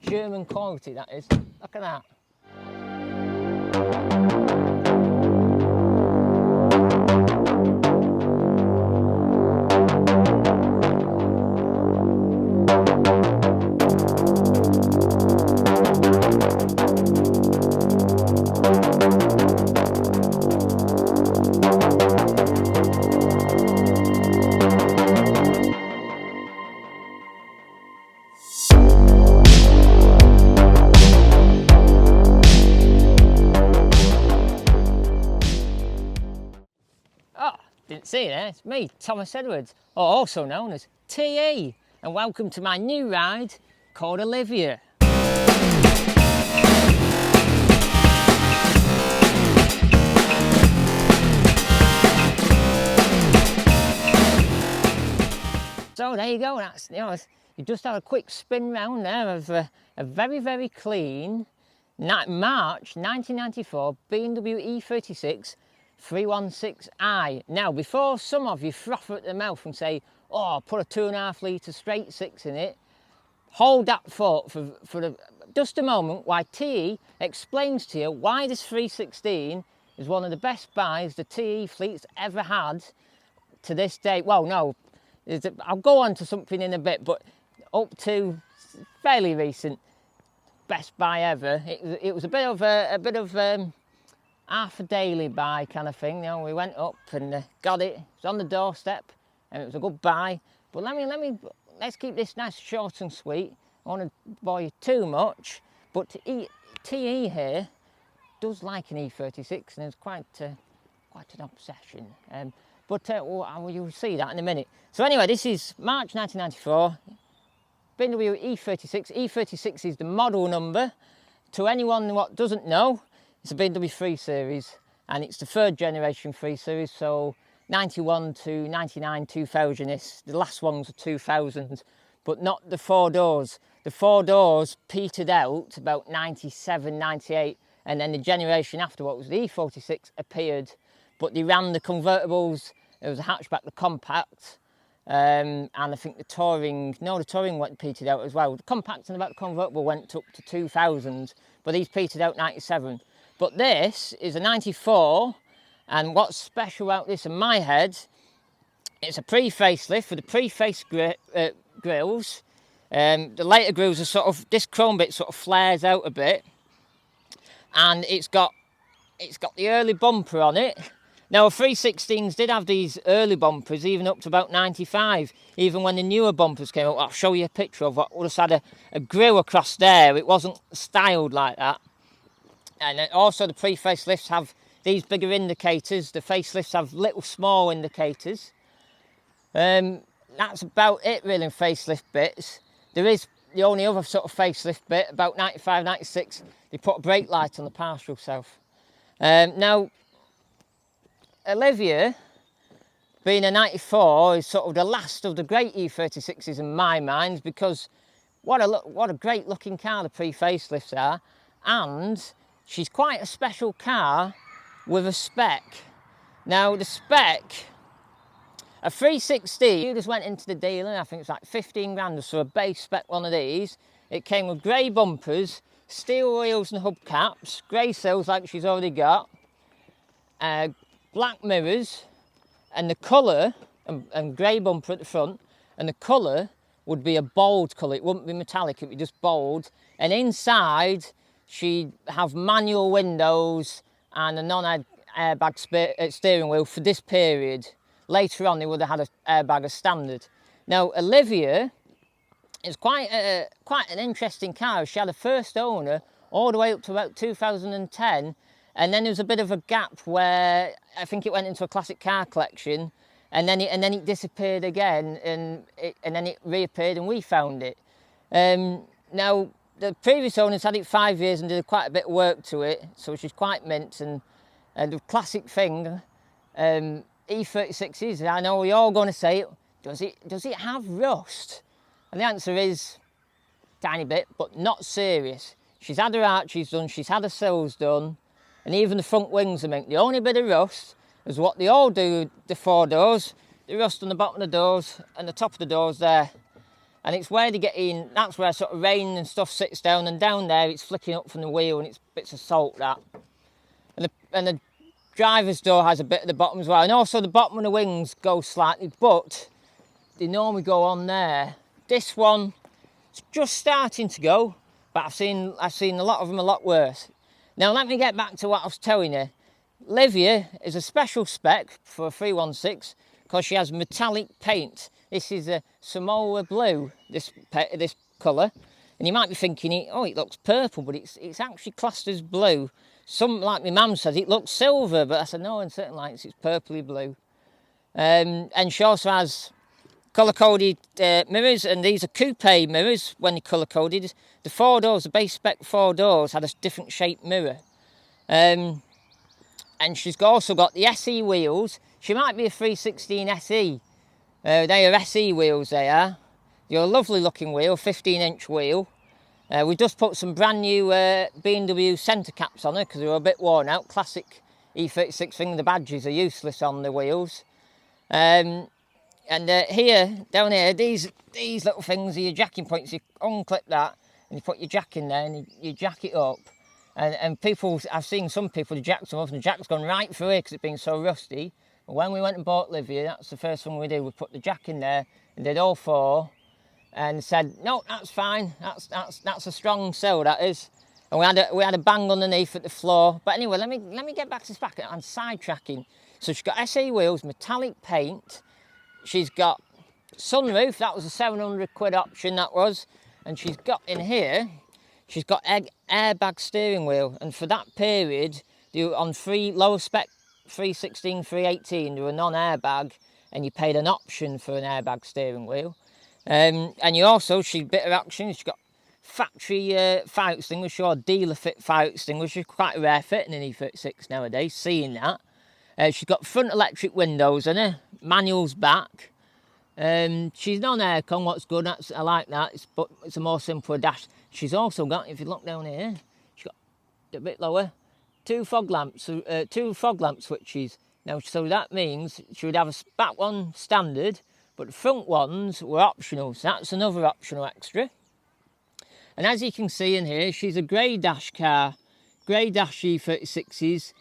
German quality, that is. Look at that. Didn't see it there, it's me, Thomas Edwards, or also known as TE, and welcome to my new ride called Olivia. So there you go, that's, you just had a quick spin round there of a very, very clean March 1994 Bmw E36 316i. Now, before some of you froth at the mouth and say, oh, put a 2.5 litre straight six in it, hold that thought for just a moment while TE explains to you why this 316 is one of the best buys the TE fleet's ever had to this day. Well, no, I'll go on to something in a bit, but up to fairly recent, best buy ever. It was a bit of half a daily buy kind of thing. We went up and got it. It was on the doorstep and it was a good buy. But let's keep this nice, short and sweet. I don't want to bore you too much, but TE here does like an E36 and it's quite an obsession. Well, you'll see that in a minute. So anyway, this is March 1994, Bmw E36. E36 is the model number. To anyone what doesn't know, it's a Bmw 3 Series and it's the third generation 3 Series, so 91 to 99, 2000 is, the last ones are 2000s, but not the four doors. The four doors petered out about 97, 98, and then the generation after, what was the E46, appeared, but they ran the convertibles. There was a hatchback, the compact, and I think the touring went petered out as well. The compact and about the convertible went up to 2000s, but these petered out 97. But this is a 94, and what's special about this in my head, it's a pre-facelift with the pre-face grills. The later grills are sort of, this chrome bit sort of flares out a bit, and it's got the early bumper on it. Now, 316s did have these early bumpers, even up to about 95, even when the newer bumpers came out. I'll show you a picture of what would have had a grill across there. It wasn't styled like that. And also the pre-facelifts have these bigger indicators. The facelifts have little small indicators. That's about it really in facelift bits. There is the only other sort of facelift bit, about 95, 96, they put a brake light on the partial self. Now, Olivia, being a 94, is sort of the last of the great E36s in my mind, because what a great looking car the pre-facelifts are, and she's quite a special car with a spec. Now the spec, a 316, you just went into the dealer, I think it's like 15 grand or so, a base spec one of these. It came with grey bumpers, steel wheels and hubcaps, grey sills like she's already got, black mirrors, and the colour, and grey bumper at the front, and the colour would be a bold colour. It wouldn't be metallic, it would be just bold. And inside, she'd have manual windows and a non-airbag steering wheel for this period. Later on, they would have had an airbag as standard. Now, Olivia is quite an interesting car. She had a first owner all the way up to about 2010, and then there was a bit of a gap where I think it went into a classic car collection, and then it disappeared again, and then it reappeared, and we found it. Now, the previous owners had it 5 years and did quite a bit of work to it, so she's quite mint. And the classic thing, E36s, I know you're all going to say, does it have rust? And the answer is tiny bit, but not serious. She's had her arches done, she's had her sills done, and even the front wings are mint. The only bit of rust is what they all do, the four doors. The rust on the bottom of the doors and the top of the doors there. and it's where they get in. That's where sort of rain and stuff sits down, and down there it's flicking up from the wheel, and it's bits of salt that. And the driver's door has a bit at the bottom as well, and also the bottom of the wings go slightly, but they normally go on there. This one, it's just starting to go, but I've seen a lot of them a lot worse. Now let me get back to what I was telling you. Olivia is a special spec for a 316 because she has metallic paint. This is a Samoa blue, this colour, and you might be thinking, oh, it looks purple, but it's actually classed as blue. Some, like my mum says, it looks silver, but I said no, in certain lights it's purpley blue. And she also has colour-coded mirrors, and these are coupe mirrors when they're colour-coded. The 4 doors, the base spec 4 doors, had a different shaped mirror. And she's also got the SE wheels. She might be a 316 SE. They are SE wheels, they are. They're a lovely looking wheel, 15-inch wheel. We've just put some brand new Bmw centre caps on her because they were a bit worn out. Classic E36 thing, the badges are useless on the wheels. And here, down here, these little things are your jacking points. You unclip that and you put your jack in there and you jack it up. And people, I've seen some people, the jacks them up and the jack's gone right through here because it's been so rusty. But when we went and bought Olivia, that's the first thing we did. We put the jack in there and did all 4 and said, no, that's fine. That's a strong sell, that is. And we had a bang underneath at the floor. But anyway, let me get back to this back. I'm sidetracking. So she's got SE wheels, metallic paint. She's got sunroof. That was a 700 quid option, that was. And she's got in here, she's got airbag steering wheel. And for that period, on lower spec 316, 318, they were non-airbag, and you paid an option for an airbag steering wheel. And you also, she's a bit of action. She's got factory fire extinguisher or dealer fit fire extinguisher. Quite a rare fit in an E36 nowadays, seeing that. She's got front electric windows in her, manuals back. She's non-aircon, what's good, I like that, but it's a more simpler dash. She's also got, if you look down here, she's got a bit lower, two fog lamp switches. Now, so that means she would have a back one standard, but the front ones were optional, so that's another optional extra. And as you can see in here, she's a grey dash car. Grey dash E36s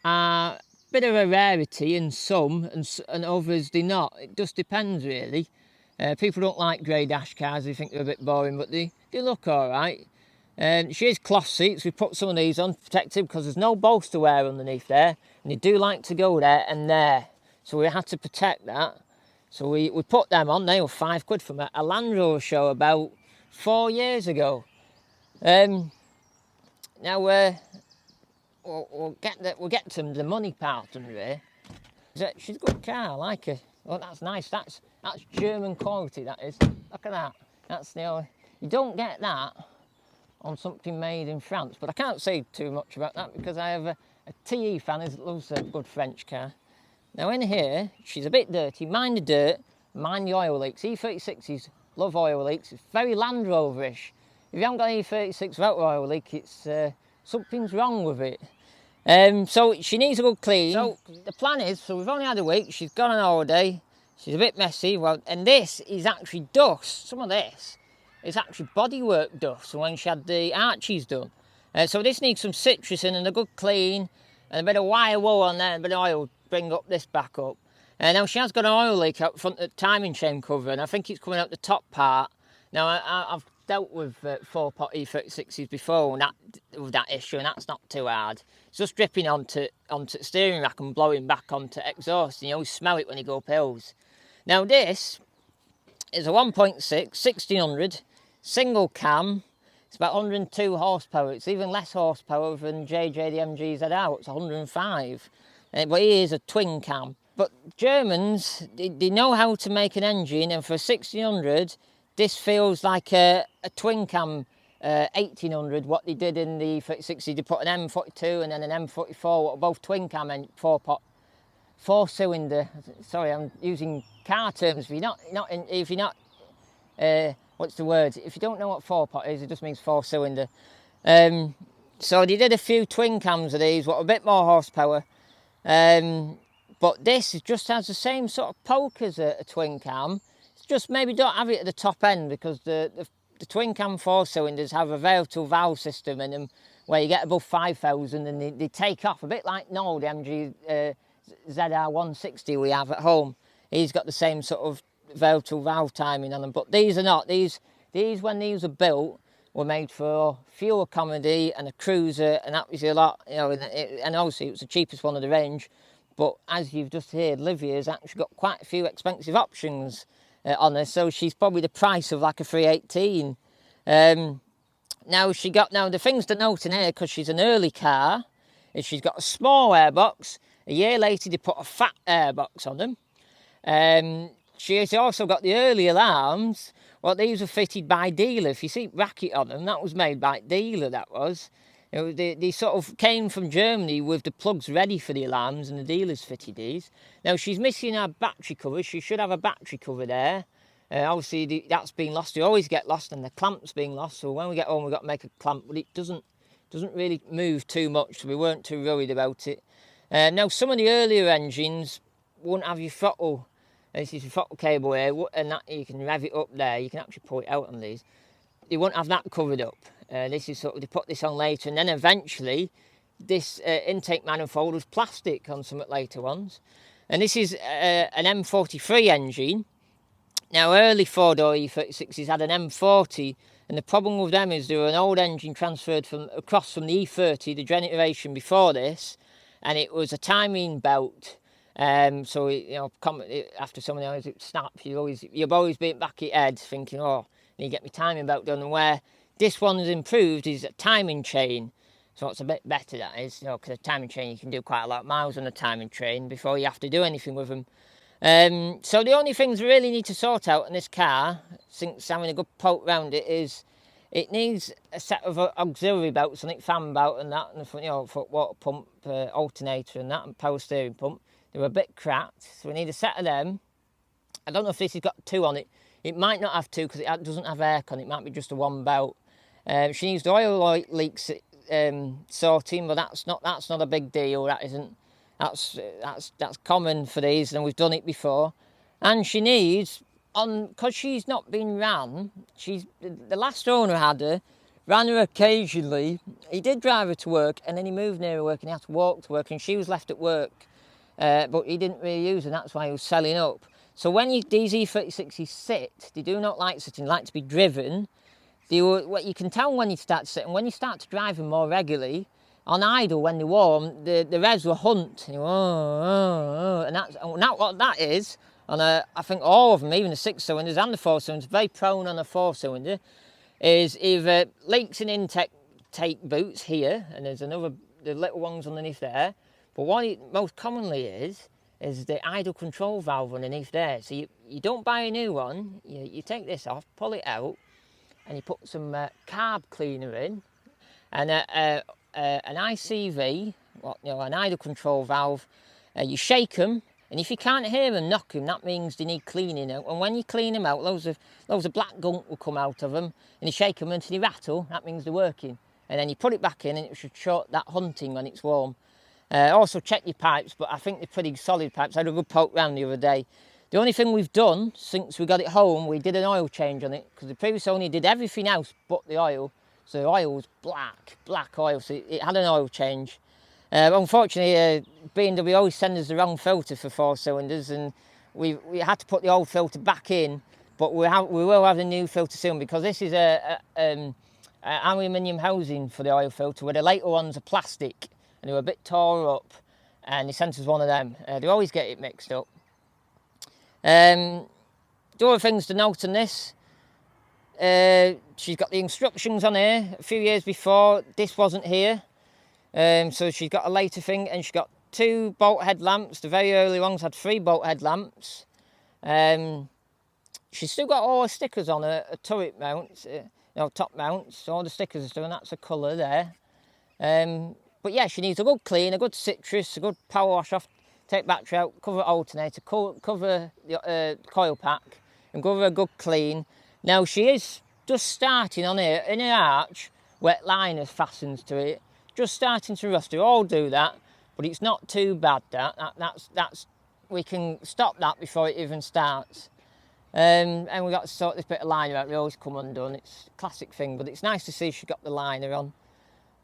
are a bit of a rarity in some, and others they're not. It just depends, really. People don't like grey dash cars, they think they're a bit boring, but they look all right. She is cloth seats. We put some of these on protected because there's no bolster wear underneath there, and they do like to go there and there, so we had to protect that. So we put them on. They were £5 from a Land Rover show about 4 years ago. Now we'll get to the money part under here. She's a good car, I like her. Oh, that's nice. That's German quality, that is. Look at that. That's you don't get that on something made in France, but I can't say too much about that because I have a TE fan who loves a good French car. Now in here, she's a bit dirty. Mind the dirt, mind the oil leaks. E36s love oil leaks. It's very Land Rover-ish. If you haven't got an E36 without oil leak, it's something's wrong with it. So she needs a good clean. So the plan is, so we've only had a week. She's gone on holiday. She's a bit messy. Well, and this is actually dust. Some of this is actually bodywork dust from when she had the arches done. So this needs some citrus in and a good clean, and a bit of wire wool on there, and a bit of oil. Bring up this back up. Now she has got an oil leak out front of the timing chain cover, and I think it's coming out the top part. Now I've dealt with 4-pot E36s before with that issue, and that's not too hard. It's just dripping onto the steering rack and blowing back onto exhaust, and you always smell it when you go up hills. Now this is a 1.6 1600 single cam. It's about 102 horsepower. It's even less horsepower than JJ the MGZR. It's 105. But he is a twin cam. But Germans, they know how to make an engine, and for a 1600, this feels like a twin cam 1800, what they did in the 36. They put an M42 and then an M44, both twin cam and 4-pot, 4-cylinder. Sorry, I'm using car terms. If you're not, what's the word? If you don't know what 4-pot is, it just means 4-cylinder. So they did a few twin cams of these, what a bit more horsepower. But this just has the same sort of poke as a twin cam. It's just maybe don't have it at the top end, because the twin cam 4-cylinders have a variable valve system in them where you get above 5,000 and they take off a bit like no, the MG ZR160 we have at home. He's got the same sort of variable valve timing on them, but these are not. These when these were built were made for fuel economy and a cruiser, and that was a lot, you know, and obviously it was the cheapest one of the range. But as you've just heard, Olivia's actually got quite a few expensive options on her, so she's probably the price of like a 318. Now the things to note in here, because she's an early car, is she's got a small airbox. A year later they put a fat airbox on them. She has also got the early alarms. Well, these were fitted by dealer. If you see bracket on them, that was made by dealer, that was. You know, they sort of came from Germany with the plugs ready for the alarms, and the dealers fitted these. Now, she's missing her battery cover. She should have a battery cover there. Obviously, that's been lost. They always get lost, and the clamp's been lost. So when we get home, we've got to make a clamp, but it doesn't really move too much, so we weren't too worried about it. Now, some of the earlier engines won't have your throttle. This is your throttle cable here, and that you can rev it up there. You can actually pull it out on these. They won't have that covered up. This is sort of, they put this on later, and then eventually this intake manifold was plastic on some later ones. And this is an M43 engine. Now, early 4-door E36s had an M40, and the problem with them is they were an old engine transferred across from the E30, the generation before this, and it was a timing belt. So you know, after someone else it snaps, you've always been back at your head thinking, oh, I need to get my timing belt done. And where this one's improved is a timing chain. So it's a bit better, that is, you know, because a timing chain, you can do quite a lot of miles on a timing chain before you have to do anything with them. So the only things we really need to sort out in this car, since having a good poke round it, is it needs a set of auxiliary belts on it, fan belt and that, and you know, for water pump, alternator and that, and power steering pump. They were a bit cracked, so we need a set of them. I don't know if this has got 2 on it. It might not have 2 because it doesn't have aircon. It might be just a 1 belt. She needs the oil leaks sorting, but that's not a big deal. That isn't. That's common for these, and we've done it before. And she needs, because she's not been ran. The last owner had her, ran her occasionally. He did drive her to work, and then he moved near her work, and he had to walk to work, and she was left at work. But he didn't really use them, that's why he was selling up. So when these E36s sit, they do not like sitting, they like to be driven. What you can tell when you start sitting, when you start to drive them more regularly, on idle when they're warm, the revs will hunt. And, and that's what that is. On I think all of them, even the 6-cylinders and the 4-cylinders, very prone on a 4-cylinder, is either leaks in intake boots here, and there's the little ones underneath there. But what it most commonly is the idle control valve underneath there. So you don't buy a new one, you take this off, pull it out, and you put some carb cleaner in, and an ICV, an idle control valve. You shake them, and if you can't hear them knock them, that means they need cleaning out. And when you clean them out, loads of black gunk will come out of them, and you shake them until they rattle, that means they're working. And then you put it back in, and it should short that hunting when it's warm. Also check your pipes, but I think they're pretty solid pipes. I had a good poke round the other day. The only thing we've done since we got it home, we did an oil change on it, because the previous owner did everything else but the oil. So the oil was black oil, so it had an oil change. Unfortunately, Bmw always sends us the wrong filter for 4-cylinders, and we had to put the old filter back in, but we will have the new filter soon, because this is a aluminium housing for the oil filter, where the later ones are plastic. And they were a bit tore up, and they sent us one of them. They always get it mixed up. The other things to note on this, she's got the instructions on here. A few years before, this wasn't here. So she's got a later thing, and she's got 2 bolt headlamps. The very early ones had 3 bolt headlamps. She's still got all the stickers on her turret mounts, top mounts. All the stickers are still, and that's a colour there. But yeah, she needs a good clean, a good citrus, a good power wash off, take battery out, cover alternator, cover the coil pack, and give her a good clean. Now she is just starting on here, in her arch, wet liners fastens to it, just starting to rust. We all do that, but it's not too bad. We can stop that before it even starts. And we got to sort this bit of liner out. We always come undone. It's a classic thing, but it's nice to see she got the liner on,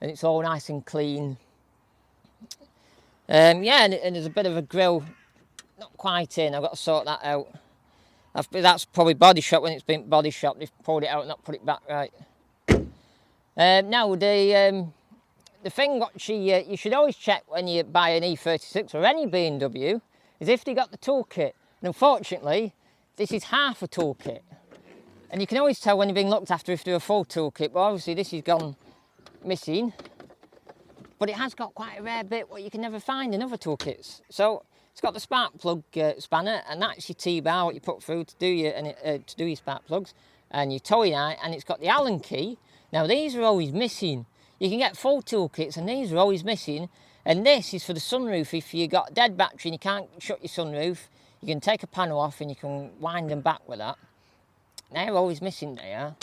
and it's all nice and clean. Yeah, and there's a bit of a grill, not quite in. I've got to sort that out. That's probably body shop. When it's been body shop, they've pulled it out and not put it back right. Now the thing what you should always check when you buy an E36 or any BMW is if they got the toolkit. And unfortunately, this is half a toolkit. And you can always tell when you're being looked after if they're a full toolkit, but obviously this has gone missing. But it has got quite a rare bit what you can never find in other toolkits. So it's got the spark plug spanner, and that's your T-bar, what you put through to do your spark plugs, and your towing eye, and it's got the Allen key. Now these are always missing. You can get full toolkits, and these are always missing. And this is for the sunroof. If you got a dead battery and you can't shut your sunroof, you can take a panel off and you can wind them back with that. They're always missing, they are.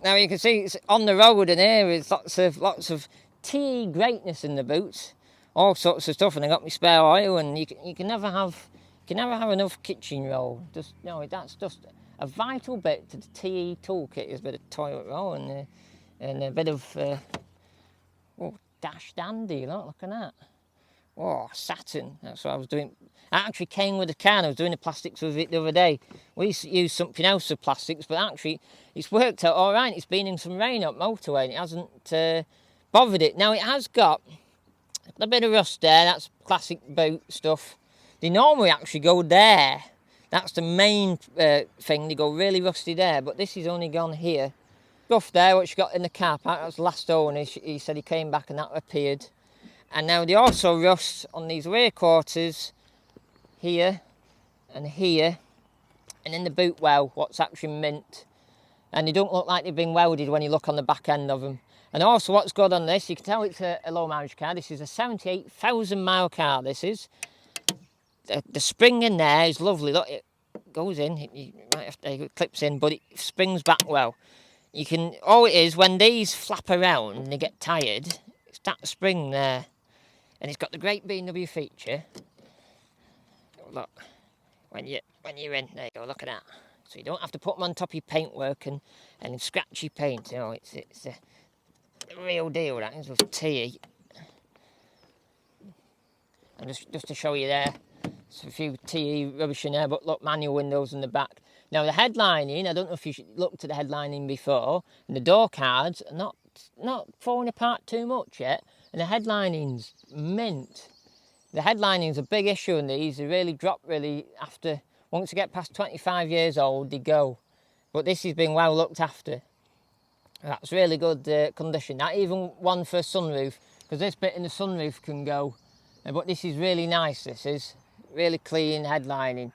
Now you can see it's on the road, and here is lots of TE greatness in the boots, all sorts of stuff, and I got my spare oil, and you can never have enough kitchen roll. Just that's just a vital bit to the TE toolkit. Is a bit of toilet roll and a bit of dash dandy. Look at that. Oh, satin. That's what I was doing. I actually came with a can. I was doing the plastics with it the other day. We used to use something else for plastics, but actually it's worked out all right. It's been in some rain up motorway and it hasn't bothered it. Now it has got a bit of rust there. That's classic boot stuff. They normally actually go there. That's the main thing. They go really rusty there, but this is only gone here. Stuff there, what she got in the car park. That was the last owner. He said he came back and that appeared. And now they also rust on these rear quarters here and here, and in the boot well, what's actually mint. And they don't look like they've been welded when you look on the back end of them. And also what's good on this, you can tell it's a low mileage car. This is a 78,000 mile car, this is. The spring in there is lovely. Look, it goes in, you might have to, it clips in, but it springs back well. You can, all it is, when these flap around and they get tired, it's that spring there. And it's got the great BMW feature. Look, when you're in, there you go, look at that. So you don't have to put them on top of your paintwork and scratchy paint. You know, it's a real deal, that is, with TE. And just to show you there, there's a few TE rubbish in there, but look, manual windows in the back. Now the headlining, I don't know if you looked at the headlining before, and the door cards are not falling apart too much yet. And the headlining's mint. The headlining's a big issue in these. They really drop after, once you get past 25 years old, they go. But this has been well looked after. That's really good condition. Not even one for a sunroof, because this bit in the sunroof can go. But this is really nice, this is. Really clean headlining.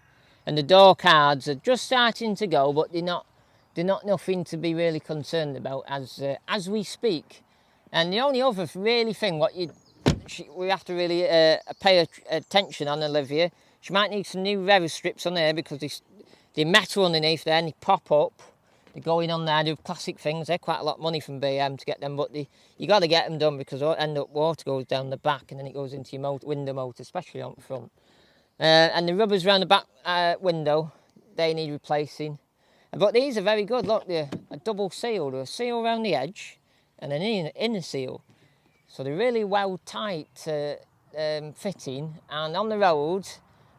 And the door cards are just starting to go, but they're not nothing to be really concerned about as we speak. And the only other really thing we have to really pay attention on, Olivia, she might need some new rev strips on there, because the metal underneath there, and they pop up. They're going on there, do classic things. They're quite a lot of money from BM to get them, but you got to get them done, because water goes down the back and then it goes into your window motor, especially on the front. And the rubbers around the back window, they need replacing. But these are very good. Look, they're a double seal. They're a seal around the edge and an inner seal. So they're really well tight fitting, and on the road,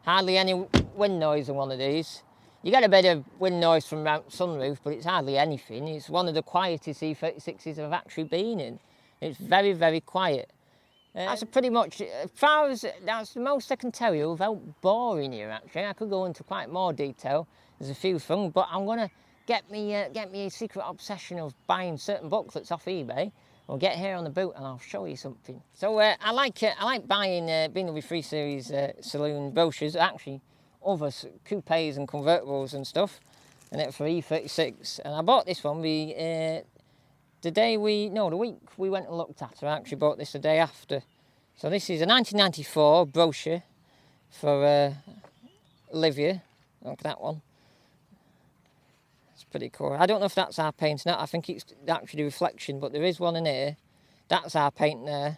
hardly any wind noise on one of these. You get a bit of wind noise from sunroof, but it's hardly anything. It's one of the quietest E36s I've actually been in. It's very, very quiet. That's pretty much, as far as, that's the most I can tell you without boring you actually. I could go into quite more detail. There's a few things, but I'm gonna get me a secret obsession of buying certain booklets off eBay. We'll get here on the boot and I'll show you something. So I like buying Bmw 3 Series Saloon brochures, actually other coupes and convertibles and stuff, and it for E36. And I bought this one the week we went and looked at her. I actually bought this the day after. So this is a 1994 brochure for Olivia. Look at that one. It's pretty cool. I don't know if that's our paint or not. I think it's actually reflection, but there is one in here. That's our paint there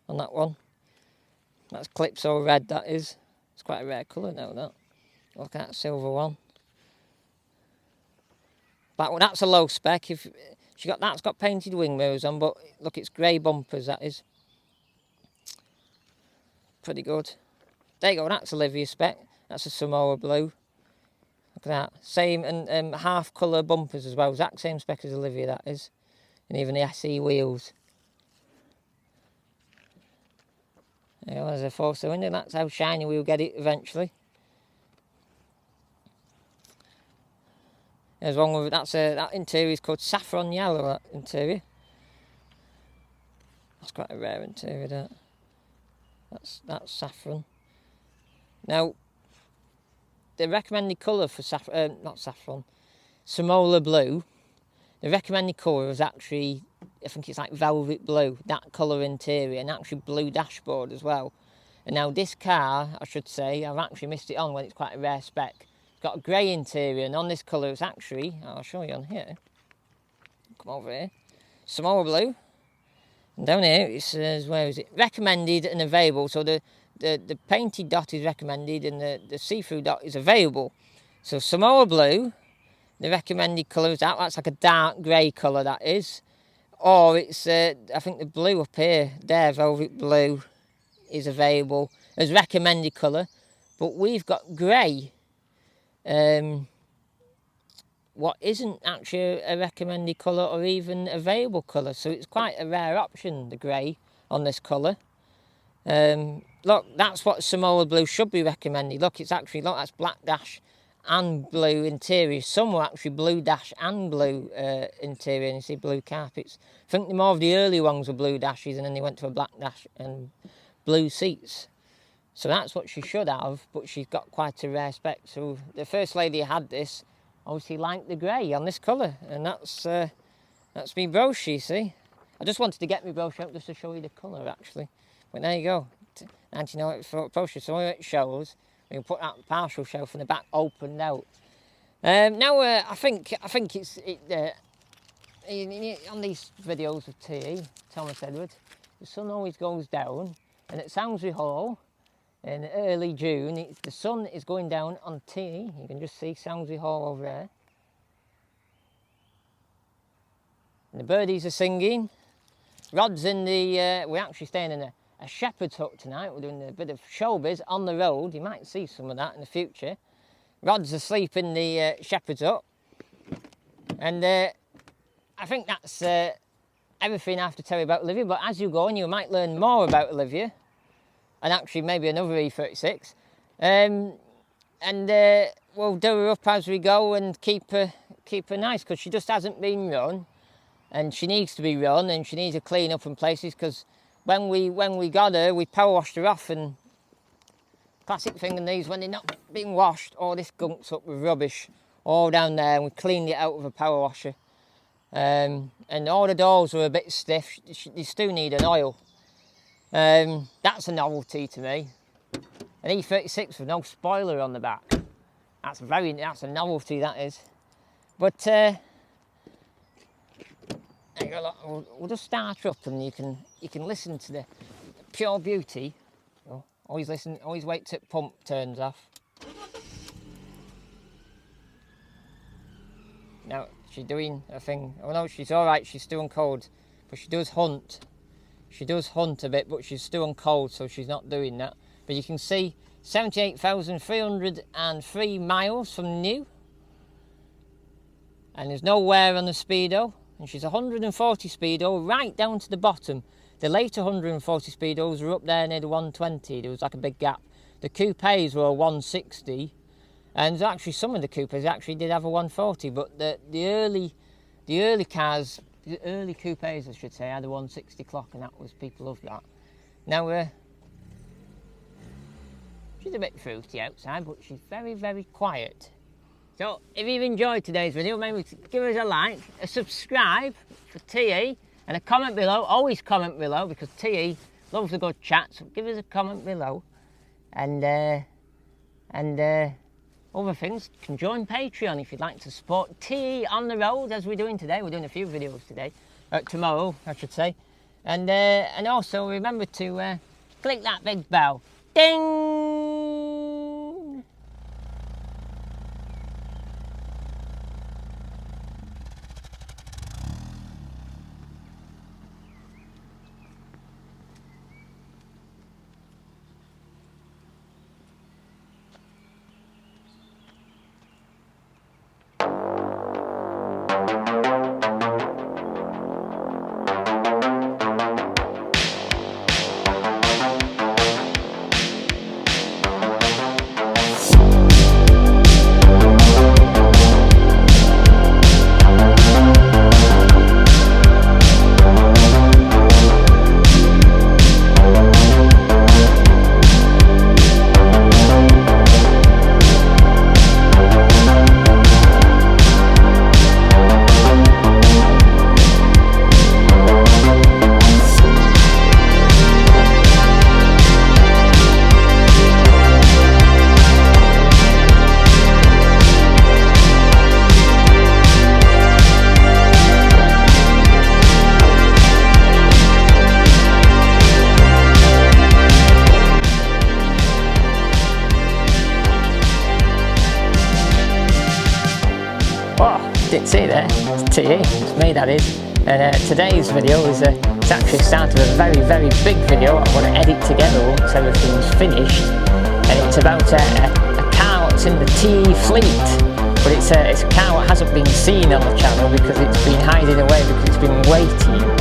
on that one. That's Calypso red, that is. It's quite a rare colour now, that. Look at that silver one. But that's a low spec. If that's got painted wing mirrors on, but look, it's grey bumpers. That is pretty good. There you go. That's Olivia spec. That's a Samoa blue. Look at that. Same and half colour bumpers as well. Exact same spec as Olivia. That is, and even the SE wheels. There you go, there's a 4-cylinder. That's how shiny we'll get it eventually. There's one with that interior is called saffron yellow. That interior. That's quite a rare interior. That's saffron. Now, the recommended colour for Samoa blue. The recommended colour is actually, I think it's like velvet blue. That colour interior and actually blue dashboard as well. And now this car, I should say, I've actually missed it on when it's quite a rare spec. Got a grey interior, and on this colour it's actually, I'll show you on here. Come over here. Samoa blue. And down here it says, where is it? Recommended and available. So the painted dot is recommended and the see-through dot is available. So Samoa blue, the recommended colour is that. That's like a dark grey colour, that is. Or it's, I think the blue up here, there, velvet blue, is available as recommended colour. But we've got grey. What isn't actually a recommended colour or even available colour, so it's quite a rare option, the grey on this colour. Look, that's what Samoa blue should be recommended. Look, it's actually, look, that's black dash and blue interior. Some were actually blue dash and blue interior, and you see blue carpets. I think more of the early ones were blue dashes, and then they went to a black dash and blue seats. So that's what she should have, but she's got quite a rare spec. So the first lady who had this obviously liked the grey on this colour, and that's me brochure, you see. I just wanted to get me brochure up just to show you the colour, actually. But there you go, 1994 brochure. So when it shows, we can put that partial shelf in the back opened out. Now I think it's on these videos of TE, Thomas Edward, the sun always goes down, and at Salisbury Hall, in early June, the sun is going down on TE. You can just see Salisbury Hall over there. And the birdies are singing. Rod's in the, we're actually staying in a shepherd's hut tonight. We're doing a bit of showbiz on the road. You might see some of that in the future. Rod's asleep in the shepherd's hut. And I think that's everything I have to tell you about Olivia. But as you go on, you might learn more about Olivia. And actually maybe another E36. We'll do her up as we go and keep her nice, because she just hasn't been run, and she needs to be run, and she needs to clean up in places, because when we got her, we power washed her off, and classic thing in these, when they're not being washed, all this gunks up with rubbish all down there, and we cleaned it out with a power washer. And all the doors were a bit stiff. They still need an oil. That's a novelty to me. An E36 with no spoiler on the back. That's a novelty, that is. But there you go, look, we'll just start her up, and you can listen to the pure beauty. Oh, always wait till the pump turns off. Now she's doing a thing. Oh no, she's all right. She's still on cold, but she does hunt. She does hunt a bit, but she's still on cold, so she's not doing that. But you can see 78,303 miles from new. And there's no wear on the speedo. And she's 140 speedo right down to the bottom. The later 140 speedos were up there near the 120. There was like a big gap. The coupes were 160. And actually some of the coupes actually did have a 140. But the early cars, the early coupes, I should say, had a 160 clock, and that was, people loved that. Now, she's a bit fruity outside, but she's very, very quiet. So, if you've enjoyed today's video, maybe give us a like, a subscribe for TE, and a comment below. Always comment below, because TE loves a good chat, so give us a comment below. And other things, you can join Patreon if you'd like to support TE on the road, as we're doing today. We're doing a few videos today, tomorrow, I should say. And also remember to click that big bell. Ding! see there, it's TE, it's me that is. And today's video is it's actually the start of a very, very big video I want to edit together once everything's finished. And it's about a car that's in the TE fleet. But it's a car that hasn't been seen on the channel because it's been hiding away because it's been waiting